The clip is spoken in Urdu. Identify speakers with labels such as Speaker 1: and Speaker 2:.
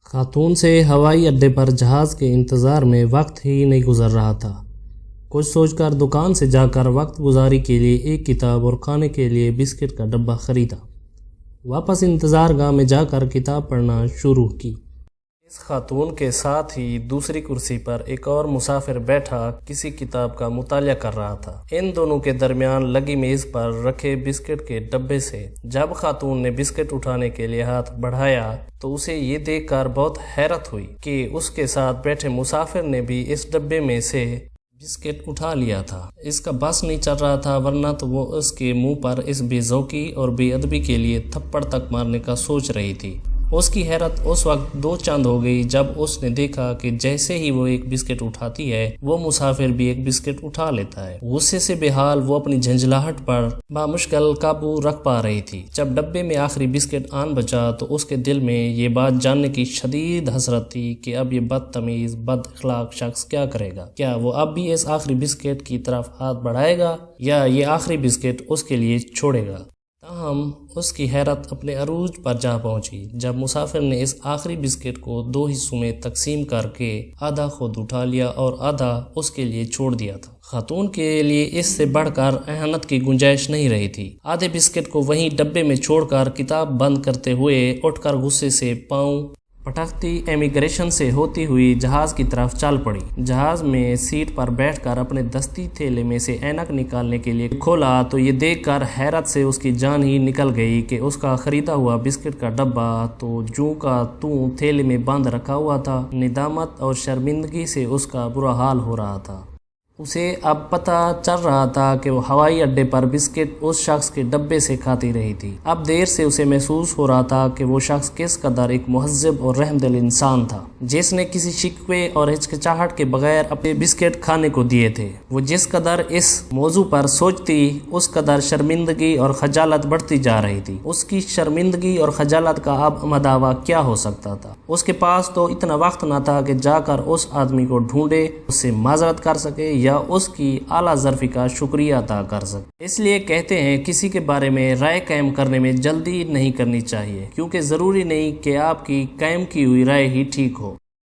Speaker 1: خاتون سے ہوائی اڈے پر جہاز کے انتظار میں وقت ہی نہیں گزر رہا تھا۔ کچھ سوچ کر دکان سے جا کر وقت گزاری کے لیے ایک کتاب اور کھانے کے لیے بسکٹ کا ڈبہ خریدا۔ واپس انتظار گاہ میں جا کر کتاب پڑھنا شروع کی۔ اس خاتون کے ساتھ ہی دوسری کرسی پر ایک اور مسافر بیٹھا کسی کتاب کا مطالعہ کر رہا تھا۔ ان دونوں کے درمیان لگی میز پر رکھے بسکٹ کے ڈبے سے جب خاتون نے بسکٹ اٹھانے کے لیے ہاتھ بڑھایا تو اسے یہ دیکھ کر بہت حیرت ہوئی کہ اس کے ساتھ بیٹھے مسافر نے بھی اس ڈبے میں سے بسکٹ اٹھا لیا تھا۔ اس کا بس نہیں چل رہا تھا، ورنہ تو وہ اس کے منہ پر اس بے ذوقی اور بے ادبی کے لیے تھپڑ تک مارنے کا سوچ رہی تھی۔ اس کی حیرت اس وقت دو چاند ہو گئی جب اس نے دیکھا کہ جیسے ہی وہ ایک بسکٹ اٹھاتی ہے وہ مسافر بھی ایک بسکٹ اٹھا لیتا ہے۔ غصے سے بے حال وہ اپنی جھنجھلاہٹ پر بامشکل قابو رکھ پا رہی تھی۔ جب ڈبے میں آخری بسکٹ آن بچا تو اس کے دل میں یہ بات جاننے کی شدید حسرت تھی کہ اب یہ بدتمیز بد اخلاق شخص کیا کرے گا۔ کیا وہ اب بھی اس آخری بسکٹ کی طرف ہاتھ بڑھائے گا یا یہ آخری بسکٹ اس کے لیے چھوڑے گا؟ تاہم اس کی حیرت اپنے عروج پر جا پہنچی جب مسافر نے اس آخری بسکٹ کو دو حصوں میں تقسیم کر کے آدھا خود اٹھا لیا اور آدھا اس کے لیے چھوڑ دیا تھا۔ خاتون کے لیے اس سے بڑھ کر اہانت کی گنجائش نہیں رہی تھی۔ آدھے بسکٹ کو وہیں ڈبے میں چھوڑ کر کتاب بند کرتے ہوئے اٹھ کر غصے سے پاؤں پٹکتی امیگریشن سے ہوتی ہوئی جہاز کی طرف چل پڑی۔ جہاز میں سیٹ پر بیٹھ کر اپنے دستی تھیلے میں سے اینک نکالنے کے لیے کھولا تو یہ دیکھ کر حیرت سے اس کی جان ہی نکل گئی کہ اس کا خریدا ہوا بسکٹ کا ڈبہ تو جوں کا توں تھیلے میں بند رکھا ہوا تھا۔ ندامت اور شرمندگی سے اس کا برا حال ہو رہا تھا۔ اسے اب پتہ چل رہا تھا کہ وہ ہوائی اڈے پر بسکٹ اس شخص کے ڈبے سے کھاتی رہی تھی۔ اب دیر سے اسے محسوس ہو رہا تھا کہ وہ شخص کس قدر ایک مہذب اور رحم دل انسان تھا جس نے کسی شکوے اور ہچکچاہٹ کے بغیر اپنے بسکٹ کھانے کو دیے تھے۔ وہ جس قدر اس موضوع پر سوچتی اس قدر شرمندگی اور خجالت بڑھتی جا رہی تھی۔ اس کی شرمندگی اور خجالت کا اب مداوا کیا ہو سکتا تھا؟ اس کے پاس تو اتنا وقت نہ تھا کہ جا کر اس آدمی کو ڈھونڈے، اس سے معذرت کر سکے یا اس کی اعلیٰ ظرفی کا شکریہ ادا کر سکے۔ اس لیے کہتے ہیں کسی کے بارے میں رائے قائم کرنے میں جلدی نہیں کرنی چاہیے، کیونکہ ضروری نہیں کہ آپ کی قائم کی ہوئی رائے ہی ٹھیک ہو۔